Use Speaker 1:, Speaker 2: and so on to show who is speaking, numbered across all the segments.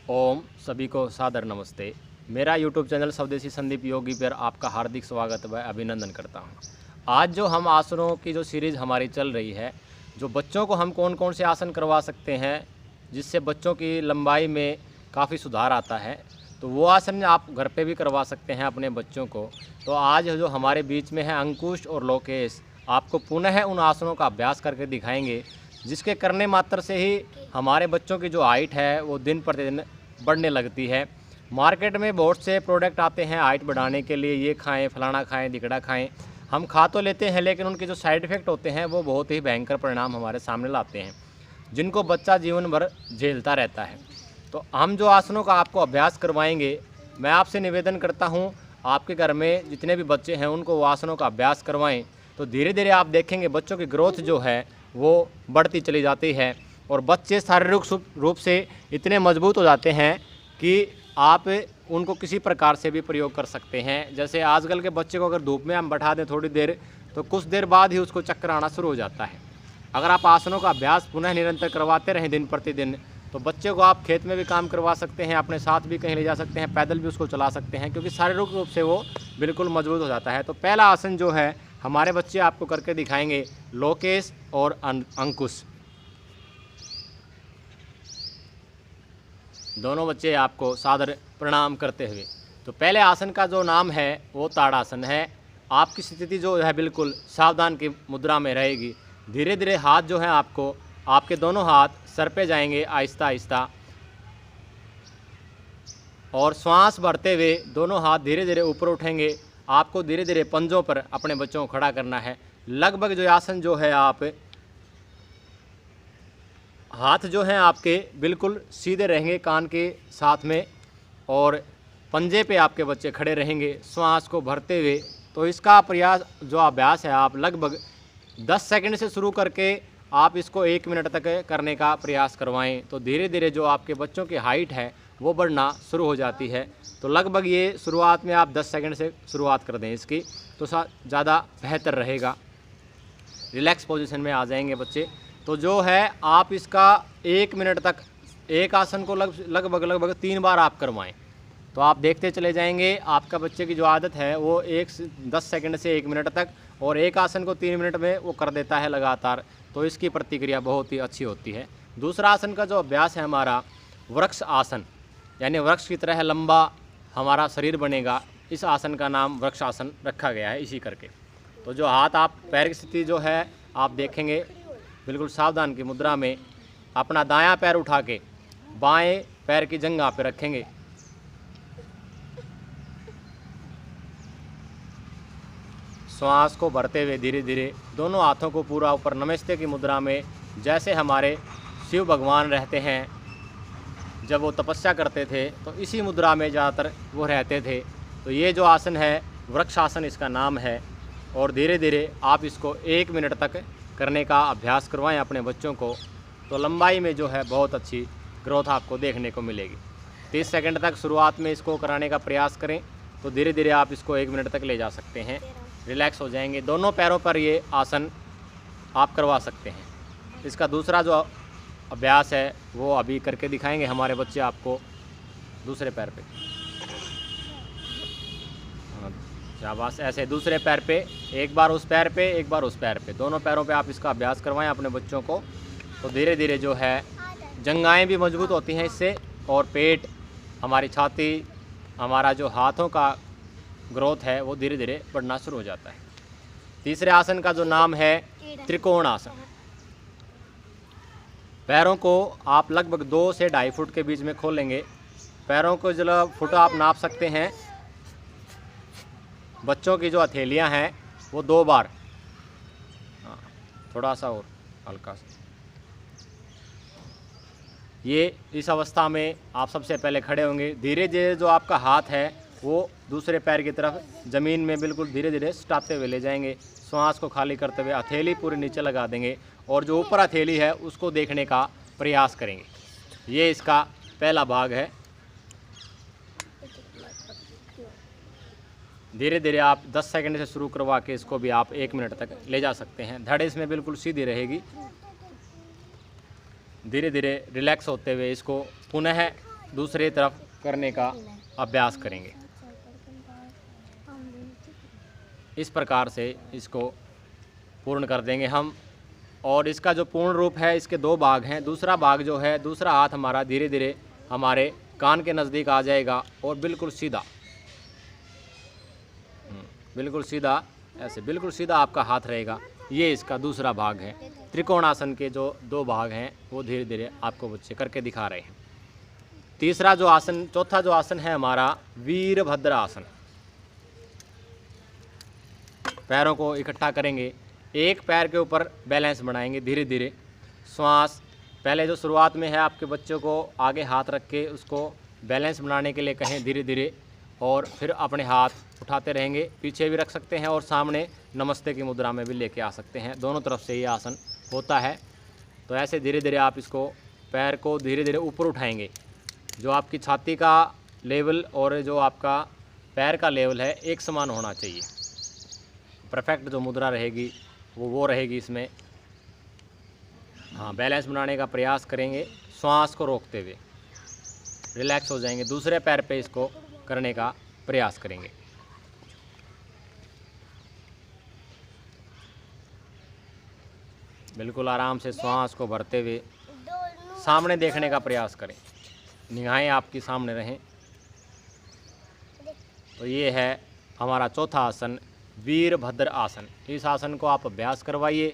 Speaker 1: ओम सभी को सादर नमस्ते। मेरा यूट्यूब चैनल स्वदेशी संदीप योगी पर आपका हार्दिक स्वागत व अभिनंदन करता हूं। आज जो हम आसनों की जो सीरीज़ हमारी चल रही है, जो बच्चों को हम कौन कौन से आसन करवा सकते हैं जिससे बच्चों की लंबाई में काफ़ी सुधार आता है, तो वो आसन आप घर पे भी करवा सकते हैं अपने बच्चों को। तो आज जो हमारे बीच में है अंकुश और लोकेश, आपको पुनः उन आसनों का अभ्यास करके दिखाएंगे जिसके करने मात्र से ही हमारे बच्चों की जो हाइट है वो दिन प्रतिदिन बढ़ने लगती है। मार्केट में बहुत से प्रोडक्ट आते हैं हाइट बढ़ाने के लिए, ये खाएं, फलाना खाएं, दिकड़ा खाएं। हम खा तो लेते हैं लेकिन उनके जो साइड इफ़ेक्ट होते हैं वो बहुत ही भयंकर परिणाम हमारे सामने लाते हैं, जिनको बच्चा जीवन भर झेलता रहता है। तो हम जो आसनों का आपको अभ्यास करवाएंगे, मैं आपसे निवेदन करता हूँ आपके घर में जितने भी बच्चे हैं उनको वो आसनों का अभ्यास करवाएं। तो धीरे धीरे आप देखेंगे बच्चों की ग्रोथ जो है वो बढ़ती चली जाती है और बच्चे शारीरिक रूप से इतने मजबूत हो जाते हैं कि आप उनको किसी प्रकार से भी प्रयोग कर सकते हैं। जैसे आजकल के बच्चे को अगर धूप में हम बैठा दें थोड़ी देर, तो कुछ देर बाद ही उसको चक्कर आना शुरू हो जाता है। अगर आप आसनों का अभ्यास पुनः निरंतर करवाते रहें दिन प्रतिदिन, तो बच्चे को आप खेत में भी काम करवा सकते हैं, अपने साथ भी कहीं ले जा सकते हैं, पैदल भी उसको चला सकते हैं, क्योंकि शारीरिक रूप से वो बिल्कुल मजबूत हो जाता है। तो पहला आसन जो है हमारे बच्चे आपको करके दिखाएंगे, लोकेश और अंकुश। दोनों बच्चे आपको सादर प्रणाम करते हुए। तो पहले आसन का जो नाम है वो ताड़ासन है। आपकी स्थिति जो है बिल्कुल सावधान की मुद्रा में रहेगी। धीरे धीरे हाथ जो है आपको, आपके दोनों हाथ सर पे जाएंगे आहिस्ता आहिस्ता, और श्वास भरते हुए दोनों हाथ धीरे धीरे ऊपर उठेंगे। आपको धीरे धीरे पंजों पर अपने बच्चों को खड़ा करना है। लगभग जो आसन जो है, आप हाथ जो हैं आपके बिल्कुल सीधे रहेंगे कान के साथ में, और पंजे पे आपके बच्चे खड़े रहेंगे श्वास को भरते हुए। तो इसका प्रयास जो अभ्यास है आप लगभग 10 सेकंड से शुरू करके आप इसको 1 मिनट तक करने का प्रयास करवाएं। तो धीरे धीरे जो आपके बच्चों की हाइट है वो बढ़ना शुरू हो जाती है। तो लगभग ये शुरुआत में आप 10 सेकंड से शुरुआत कर दें इसकी, तो ज़्यादा बेहतर रहेगा। रिलैक्स पोजीशन में आ जाएंगे बच्चे। तो जो है आप इसका 1 मिनट तक एक आसन को लगभग 3 बार आप करवाएं। तो आप देखते चले जाएंगे आपका बच्चे की जो आदत है वो 10 सेकंड से 1 मिनट तक, और एक आसन को 3 मिनट में वो कर देता है लगातार। तो इसकी प्रतिक्रिया बहुत ही अच्छी होती है। दूसरा आसन का जो अभ्यास है हमारा, वृक्ष आसन, यानी वृक्ष की तरह लंबा हमारा शरीर बनेगा। इस आसन का नाम वृक्ष आसन रखा गया है इसी करके। तो जो हाथ आप पैर की स्थिति जो है आप देखेंगे बिल्कुल सावधान की मुद्रा में, अपना दायां पैर उठा के बाएं पैर की जंघा पे रखेंगे। श्वास को भरते हुए धीरे धीरे दोनों हाथों को पूरा ऊपर नमस्ते की मुद्रा में, जैसे हमारे शिव भगवान रहते हैं, जब वो तपस्या करते थे तो इसी मुद्रा में ज़्यादातर वो रहते थे। तो ये जो आसन है वृक्ष आसन इसका नाम है। और धीरे धीरे आप इसको 1 मिनट तक करने का अभ्यास करवाएं अपने बच्चों को। तो लंबाई में जो है बहुत अच्छी ग्रोथ आपको देखने को मिलेगी। 30 सेकंड तक शुरुआत में इसको कराने का प्रयास करें, तो धीरे धीरे आप इसको 1 मिनट तक ले जा सकते हैं। रिलैक्स हो जाएंगे। दोनों पैरों पर ये आसन आप करवा सकते हैं। इसका दूसरा जो अभ्यास है वो अभी करके दिखाएंगे हमारे बच्चे आपको। दूसरे पैर पे, शाबाश, ऐसे दूसरे पैर पे, एक बार उस पैर पे, एक बार उस पैर पे, दोनों पैरों पे आप इसका अभ्यास करवाएं अपने बच्चों को। तो धीरे धीरे जो है जंघाएं भी मजबूत होती हैं इससे, और पेट, हमारी छाती, हमारा जो हाथों का ग्रोथ है वो धीरे धीरे बढ़ना शुरू हो जाता है। तीसरे आसन का जो नाम है त्रिकोण आसन। पैरों को आप लगभग 2 से 2.5 फुट के बीच में खोलेंगे। पैरों को जो फुट आप नाप सकते हैं। बच्चों की जो हथेलियां हैं वो 2 बार, थोड़ा सा और हल्का सा, ये इस अवस्था में आप सबसे पहले खड़े होंगे। धीरे धीरे जो आपका हाथ है वो दूसरे पैर की तरफ ज़मीन में बिल्कुल धीरे धीरे सटाते हुए ले जाएंगे। श्वास को खाली करते हुए हथेली पूरी नीचे लगा देंगे, और जो ऊपर हथेली है उसको देखने का प्रयास करेंगे। ये इसका पहला भाग है। धीरे धीरे आप 10 सेकंड से शुरू करवा के इसको भी आप 1 मिनट तक ले जा सकते हैं। धड़ इसमें बिल्कुल सीधी रहेगी। धीरे धीरे रिलैक्स होते हुए इसको पुनः दूसरी तरफ करने का अभ्यास करेंगे। इस प्रकार से इसको पूर्ण कर देंगे हम। और इसका जो पूर्ण रूप है, इसके दो भाग हैं। दूसरा भाग जो है, दूसरा हाथ हमारा धीरे धीरे हमारे कान के नज़दीक आ जाएगा और बिल्कुल सीधा, बिल्कुल सीधा, ऐसे बिल्कुल सीधा आपका हाथ रहेगा। ये इसका दूसरा भाग है। त्रिकोणासन के जो दो भाग हैं वो धीरे धीरे आपको बच्चे करके दिखा रहे हैं। तीसरा जो आसन, चौथा जो आसन है हमारा वीरभद्र आसन। पैरों को इकट्ठा करेंगे, एक पैर के ऊपर बैलेंस बनाएंगे धीरे धीरे। श्वास पहले जो शुरुआत में है आपके बच्चों को आगे हाथ रख के उसको बैलेंस बनाने के लिए कहें धीरे धीरे, और फिर अपने हाथ उठाते रहेंगे, पीछे भी रख सकते हैं और सामने नमस्ते की मुद्रा में भी लेके आ सकते हैं। दोनों तरफ से ये आसन होता है। तो ऐसे धीरे धीरे आप इसको पैर को धीरे धीरे ऊपर उठाएंगे। जो आपकी छाती का लेवल और जो आपका पैर का लेवल है एक समान होना चाहिए। परफेक्ट जो मुद्रा रहेगी वो रहेगी इसमें। हाँ, बैलेंस बनाने का प्रयास करेंगे, श्वास को रोकते हुए रिलैक्स हो जाएंगे। दूसरे पैर पे इसको करने का प्रयास करेंगे। बिल्कुल आराम से श्वास को भरते हुए सामने देखने का प्रयास करें, निगाहें आपकी सामने रहें। तो ये है हमारा चौथा आसन वीरभद्र आसन। इस आसन को आप अभ्यास करवाइए।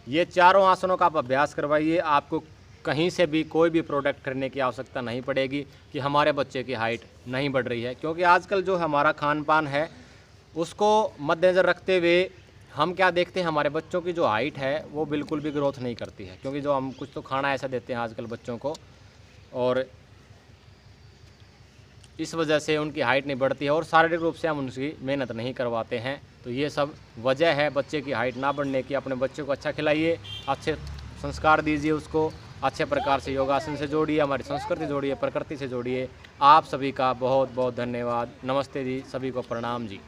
Speaker 1: ये चारों आसनों का आप अभ्यास करवाइए। आपको कहीं से भी कोई भी प्रोडक्ट करने की आवश्यकता नहीं पड़ेगी कि हमारे बच्चे की हाइट नहीं बढ़ रही है, क्योंकि आजकल जो हमारा खान पान है उसको मद्देनज़र रखते हुए हम क्या देखते हैं, हमारे बच्चों की जो हाइट है वो बिल्कुल भी ग्रोथ नहीं करती है। क्योंकि जो हम कुछ तो खाना ऐसा देते हैं आजकल बच्चों को, और इस वजह से उनकी हाइट नहीं बढ़ती है और शारीरिक रूप से हम उनकी मेहनत नहीं करवाते हैं। तो ये सब वजह है बच्चे की हाइट ना बढ़ने की। अपने बच्चे को अच्छा खिलाइए, अच्छे संस्कार दीजिए, उसको अच्छे प्रकार से योगासन से जोड़िए, हमारी संस्कृति जोड़िए, प्रकृति से जोड़िए। आप सभी का बहुत बहुत धन्यवाद। नमस्ते जी, सभी को प्रणाम जी।